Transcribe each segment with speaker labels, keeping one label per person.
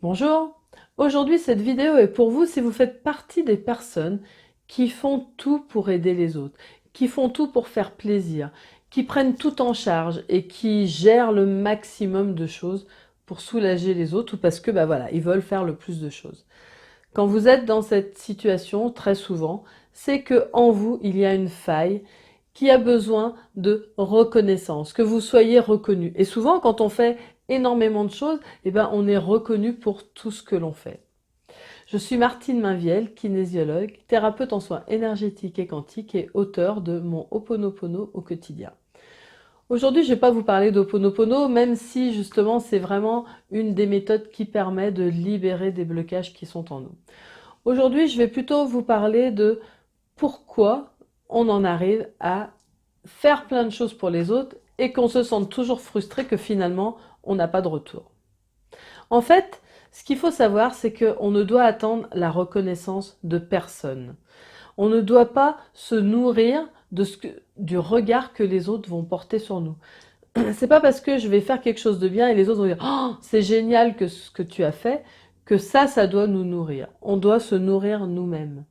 Speaker 1: Bonjour, aujourd'hui cette vidéo est pour vous si vous faites partie des personnes qui font tout pour aider les autres, qui font tout pour faire plaisir, qui prennent tout en charge et qui gèrent le maximum de choses pour soulager les autres ou parce que voilà, ils veulent faire le plus de choses. Quand vous êtes dans cette situation, très souvent, c'est que en vous, il y a une faille qui a besoin de reconnaissance, que vous soyez reconnu. Et souvent, quand on fait énormément de choses, on est reconnu pour tout ce que l'on fait. Je suis Martine Mainviel, kinésiologue, thérapeute en soins énergétiques et quantiques et auteure de mon Ho'oponopono au quotidien. Aujourd'hui, je ne vais pas vous parler d'Ho'oponopono, même si justement c'est vraiment une des méthodes qui permet de libérer des blocages qui sont en nous. Aujourd'hui, je vais plutôt vous parler de pourquoi on en arrive à faire plein de choses pour les autres et qu'on se sente toujours frustré que finalement on n'a pas de retour. En fait, ce qu'il faut savoir, c'est qu'on ne doit attendre la reconnaissance de personne. On ne doit pas se nourrir du regard que les autres vont porter sur nous. C'est pas parce que je vais faire quelque chose de bien et les autres vont dire «Oh, c'est génial que ce que tu as fait» que ça doit nous nourrir. On doit se nourrir nous-mêmes.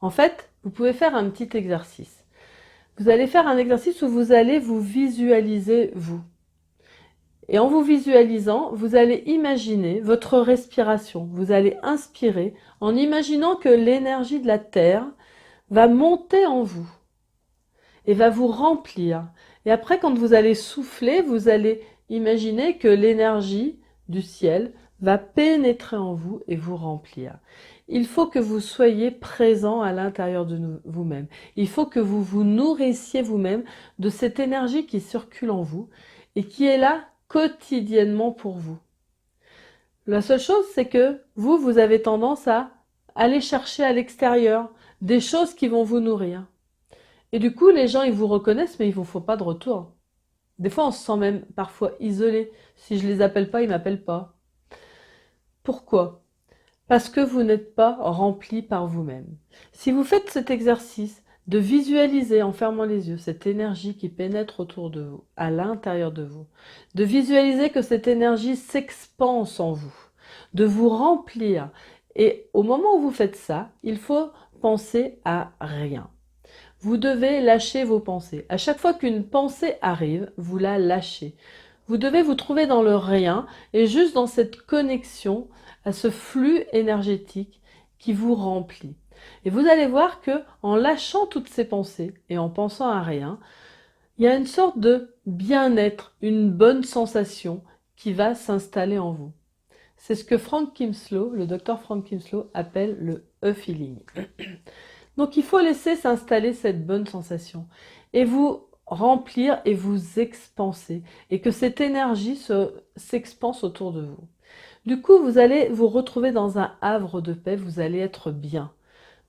Speaker 1: En fait, vous pouvez faire un petit exercice. Vous allez faire un exercice où vous allez vous visualiser vous. Et en vous visualisant, vous allez imaginer votre respiration. Vous allez inspirer en imaginant que l'énergie de la Terre va monter en vous et va vous remplir. Et après, quand vous allez souffler, vous allez imaginer que l'énergie du ciel va pénétrer en vous et vous remplir. Il faut que vous soyez présent à l'intérieur de vous-même. Il faut que vous vous nourrissiez vous-même de cette énergie qui circule en vous et qui est là quotidiennement pour vous. La seule chose, c'est que vous avez tendance à aller chercher à l'extérieur des choses qui vont vous nourrir. Et du coup, les gens, ils vous reconnaissent, mais ils ne vous font pas de retour. Des fois, on se sent même parfois isolé. Si je les appelle pas, ils m'appellent pas. Pourquoi ? Parce que vous n'êtes pas rempli par vous-même. Si vous faites cet exercice de visualiser en fermant les yeux cette énergie qui pénètre autour de vous, à l'intérieur de vous, de visualiser que cette énergie s'expanse en vous, de vous remplir. Et au moment où vous faites ça, il faut penser à rien. Vous devez lâcher vos pensées. À chaque fois qu'une pensée arrive, vous la lâchez. Vous devez vous trouver dans le rien et juste dans cette connexion à ce flux énergétique qui vous remplit. Et vous allez voir que en lâchant toutes ces pensées et en pensant à rien, il y a une sorte de bien-être, une bonne sensation qui va s'installer en vous. C'est ce que Frank Kinslow, le docteur Frank Kinslow, appelle le E-feeling. Donc il faut laisser s'installer cette bonne sensation et vous remplir et vous expanser et que cette énergie s'expanse autour de vous. Du coup, vous allez vous retrouver dans un havre de paix, vous allez être bien.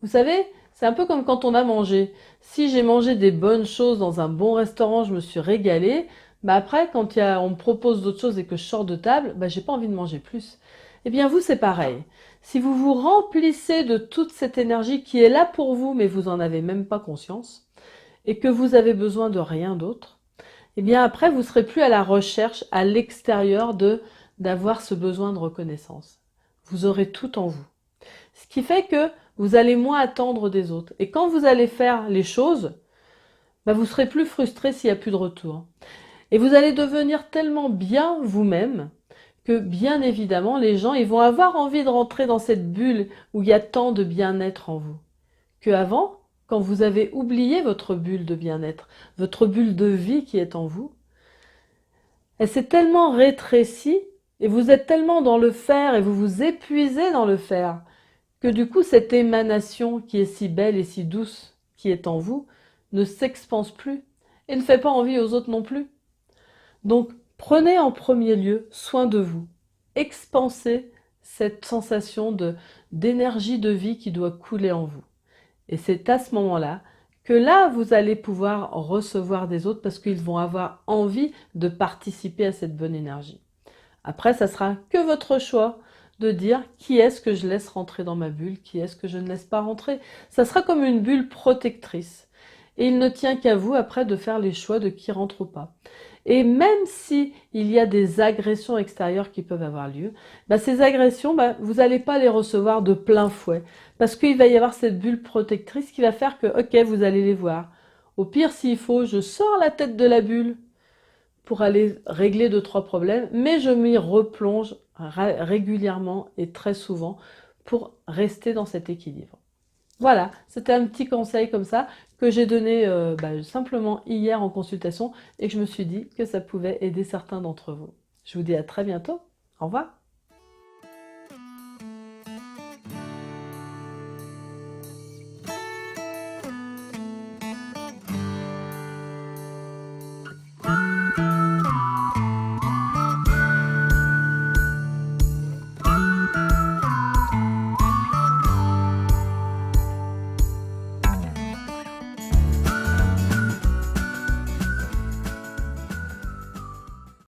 Speaker 1: Vous savez, c'est un peu comme quand on a mangé. Si j'ai mangé des bonnes choses dans un bon restaurant, je me suis régalée, après quand on me propose d'autres choses et que je sors de table, j'ai pas envie de manger plus. Eh bien vous, c'est pareil. Si vous vous remplissez de toute cette énergie qui est là pour vous, mais vous n'en avez même pas conscience, et que vous avez besoin de rien d'autre, eh bien après, vous ne serez plus à la recherche à l'extérieur d'avoir ce besoin de reconnaissance. Vous aurez tout en vous. Ce qui fait que vous allez moins attendre des autres. Et quand vous allez faire les choses, vous serez plus frustré s'il n'y a plus de retour. Et vous allez devenir tellement bien vous-même que bien évidemment, les gens ils vont avoir envie de rentrer dans cette bulle où il y a tant de bien-être en vous. Qu'avant, quand vous avez oublié votre bulle de bien-être, votre bulle de vie qui est en vous, elle s'est tellement rétrécie et vous êtes tellement dans le faire et vous vous épuisez dans le faire que du coup cette émanation qui est si belle et si douce qui est en vous ne s'expanse plus et ne fait pas envie aux autres non plus. Donc prenez en premier lieu soin de vous. Expansez cette sensation d'énergie de vie qui doit couler en vous. Et c'est à ce moment-là que là, vous allez pouvoir recevoir des autres parce qu'ils vont avoir envie de participer à cette bonne énergie. Après, ça sera que votre choix de dire qui est-ce que je laisse rentrer dans ma bulle, qui est-ce que je ne laisse pas rentrer. Ça sera comme une bulle protectrice. Et il ne tient qu'à vous après de faire les choix de qui rentre ou pas. Et même si il y a des agressions extérieures qui peuvent avoir lieu, bah, ces agressions, bah, vous n'allez pas les recevoir de plein fouet. Parce qu'il va y avoir cette bulle protectrice qui va faire que, ok, vous allez les voir. Au pire, s'il faut, je sors la tête de la bulle pour aller régler 2-3 problèmes, mais je m'y replonge régulièrement et très souvent pour rester dans cet équilibre. Voilà, c'était un petit conseil comme ça que j'ai donné simplement hier en consultation et que je me suis dit que ça pouvait aider certains d'entre vous. Je vous dis à très bientôt. Au revoir.